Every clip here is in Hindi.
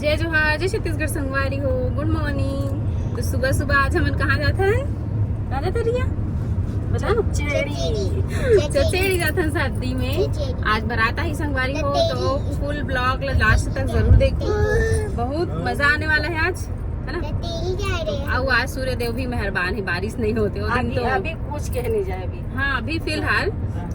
जय जोहार, जय छत्तीसगढ़ संगवारी हो। Good morning. तो सुबह सुबह आज हम कहाँ जाते हैं? कहाँ जाते रिया? बताओ। चचेड़ी जाते हैं शादी में। आज बराता ही संगवारी हो तो फुल ब्लॉग लास्ट तक जरूर देखो। बहुत मजा आने वाला है आज, है ना? और आज सूर्य देव भी मेहरबान है, बारिश नहीं होते हो दिन तो अभी कुछ कह नहीं जाए अभी। हाँ अभी फिलहाल,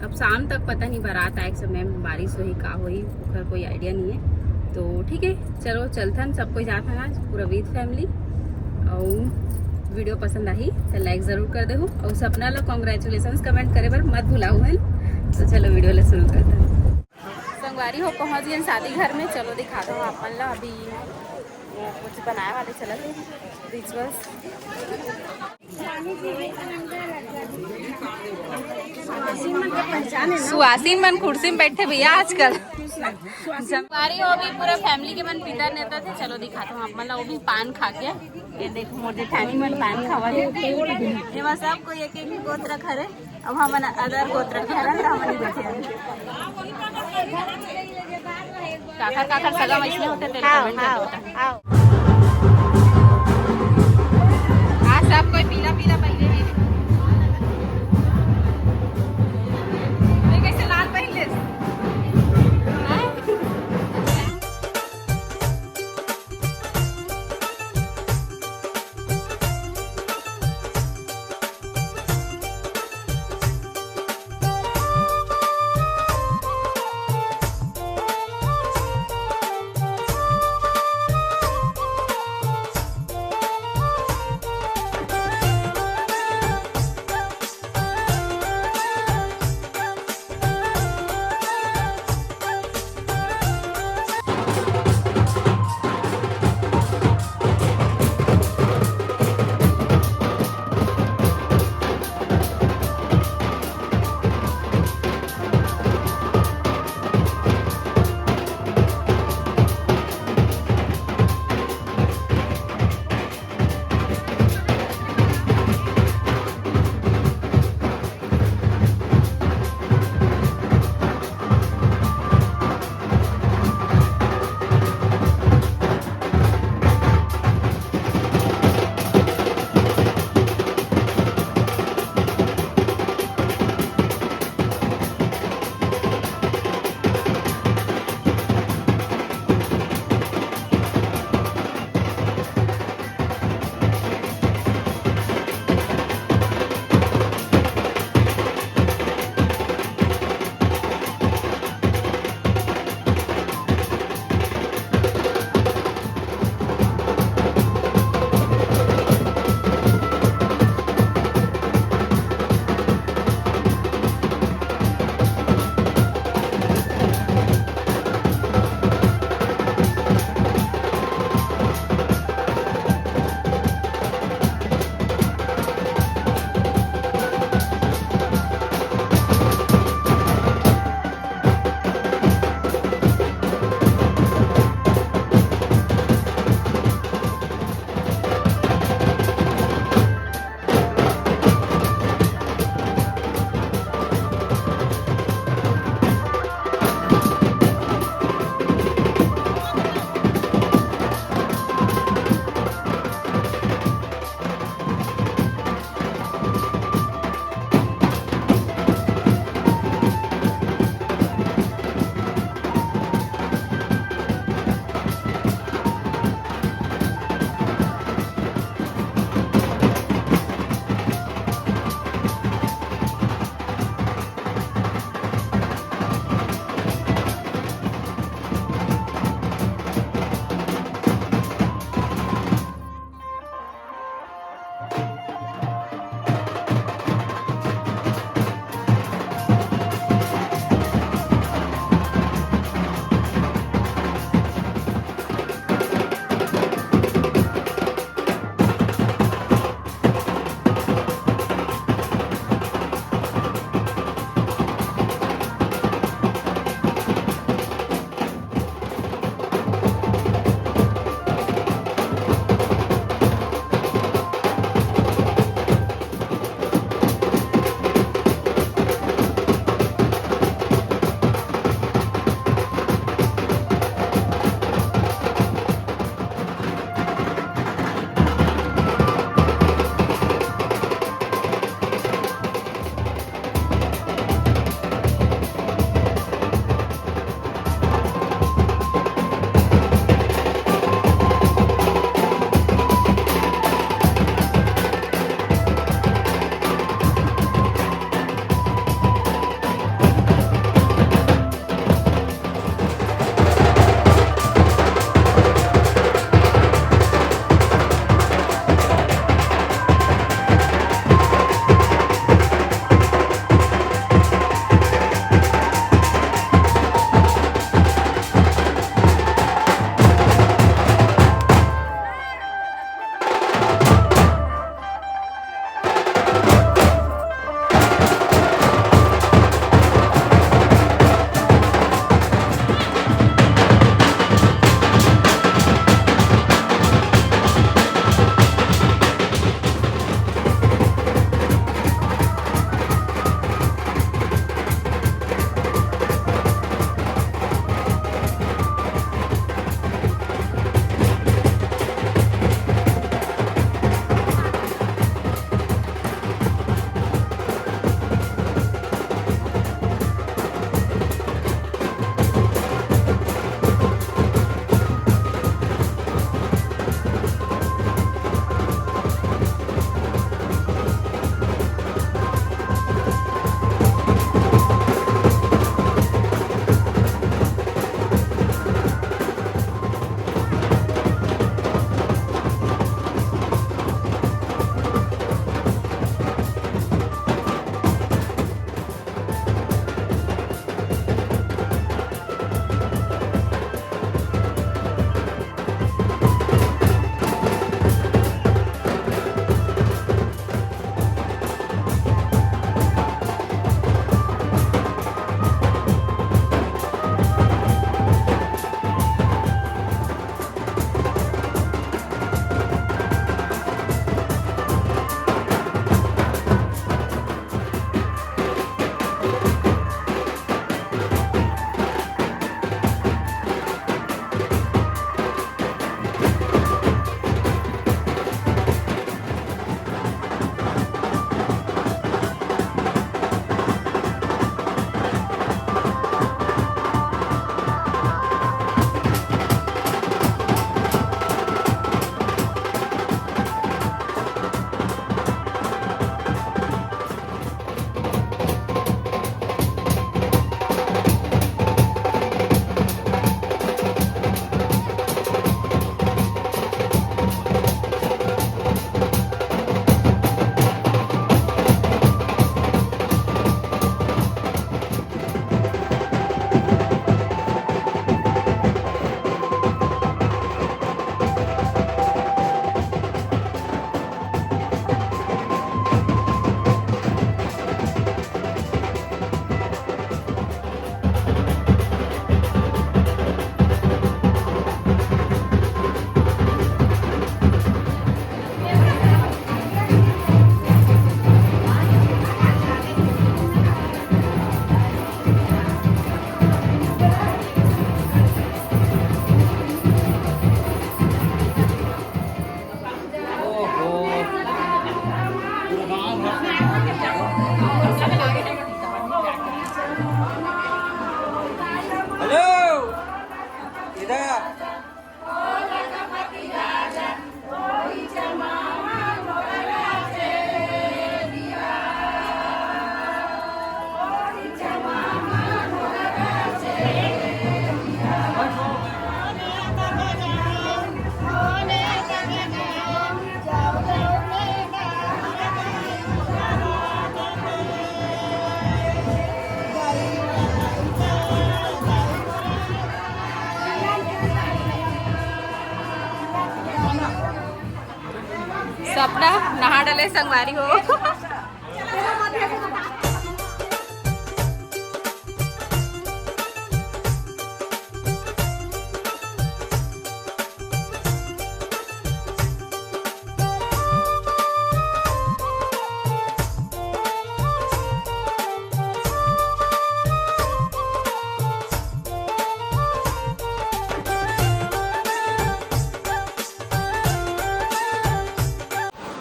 अब शाम तक पता नहीं बारात आए समय में बारिश हुई का हुई, कोई आइडिया नहीं है। तो ठीक है, चलो चलथन सब कोई जाता है आज पूरा विद फैमिली। और वीडियो पसंद आई तो लाइक जरूर कर देहु और सपना लो कॉन्ग्रेचुलेशन कमेंट करे बर मत भुलाऊ है। तो चलो वीडियो ले शुरू करते हैं। संगवारी हो पहुंच गए शादी घर में। चलो दिखा दो अपन ला, अभी कुछ बनाए वाले चलत है रिचुअल्स। सुहासिन मन कुर्सी में बैठे भैया आजकल। संगवारी हो भी पूरा फैमिली के मन पितर नेता थे। चलो दिखाता हूँ अपन ला, वो भी पान खा के। ये देखो मोटे ठानी मन पान खावा है। ये सब कोई एक एक गोत्र खरे। अब हम अदर गोत्र के हरन हम नहीं बैठे। काका काका सगा मछली होते तेरे कमेंट कर होता। आज सब कोई पीला पीला पहले है। कैसे लाल पहले अपना नहा डले संगवारी हो।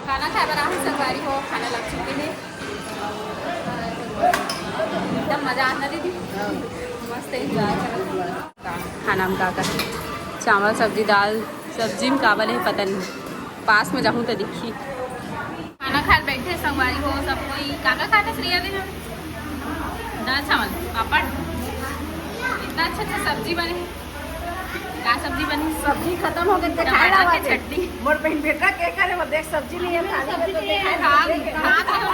खाना खाए बना संगवारी हो, खाना लग चुके हैं। एकदम मजा आता दीदी, मस्त एंजॉय कर। खाना में का चावल सब्जी दाल, सब्जी में काबल है पता नहीं, पास में जाऊँ तो दिखी। खाना खाए बैठे संगवारी हो सब कोई। काका खाता श्रेया भी दाल चावल पापड़, इतना अच्छा सब्जी बने। क्या सब्जी बनी? सब्जी खत्म हो गई, टमाटर की चटनी। मोर बहन बेटा के करे वो देख सब्जी नहीं है, सब्जी नहीं है, खा तो ना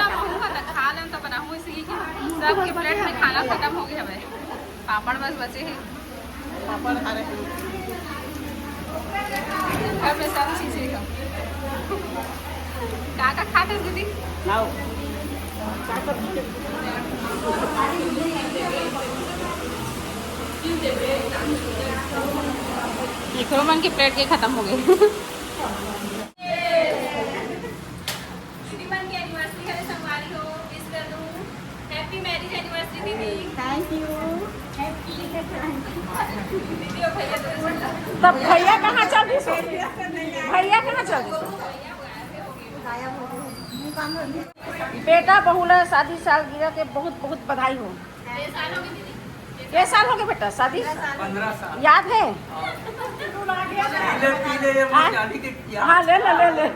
खा लें तो बनाऊँ, इसलिए कि सबके प्लेट में खाना खत्म हो गया हमें, पापड़ बस बचे हैं। पापड़ खा रहे हैं। घर में सब चीज़ें हैं। काका खाते दीदी? लाओ मन के प्लेट के खत्म हो गए। दीदी मन की एनिवर्सरी है, संगवारी हो, विश कर दूं। हैप्पी मैरिज एनिवर्सरी दीदी। Thank you. दीदी और भैया तो तब भैया कहाँ चल गए? भैया कहाँ चल गए? बेटा बहुला शादी सालगिरह के बहुत बहुत बधाई हो। ये साल हो गए बेटा शादी? 15 साल। याद है? हाँ ले ले ले ले।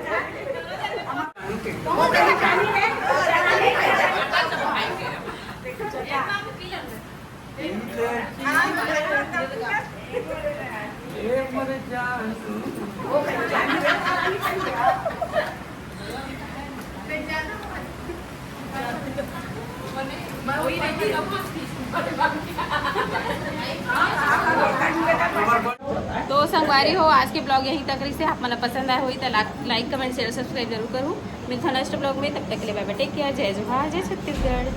तो संगवारी हो, आज के ब्लॉग यहीं तक रही से। आप मला पसंद आए हुई तो लाइक कमेंट शेयर सब्सक्राइब जरूर करूँ। मिलता नेक्स्ट ब्लॉग में, तब तक के लिए बाय बाय, टेक केयर, जय जोहार, जय छत्तीसगढ़।